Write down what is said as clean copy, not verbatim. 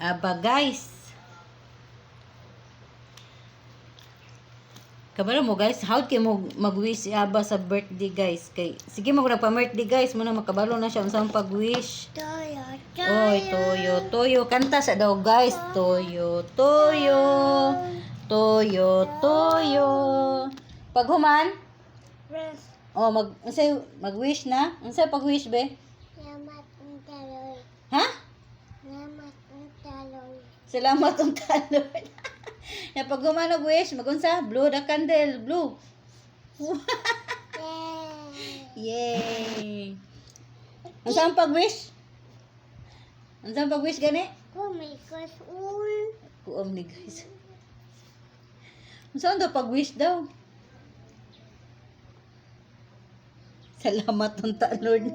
Aba guys. Kabalo mo guys, how kay mo mag-wish si Aba sa birthday guys? Kay sige mo pa-birthday guys, muna makabalo na siya unsang pag-wish. Toyo, Oy, toyo, toyo. Kanta sa daw guys. Toyo, toyo. Toyo, toyo. Paghuman? Rest. Oh, mag-wish na? Unsay pag-wish be? Salamat ang taloy. Ha? Salamat ang taloy. Salamat ang talon. Na paghuman og wish, magunsa? Blow the candle, blue. Yay! Yay. Unsang pag-wish? Unsang pag-wish gani? Kumikas ul. Kuom ni guys. Unsang daw pag-wish daw? Salamat unta Lord.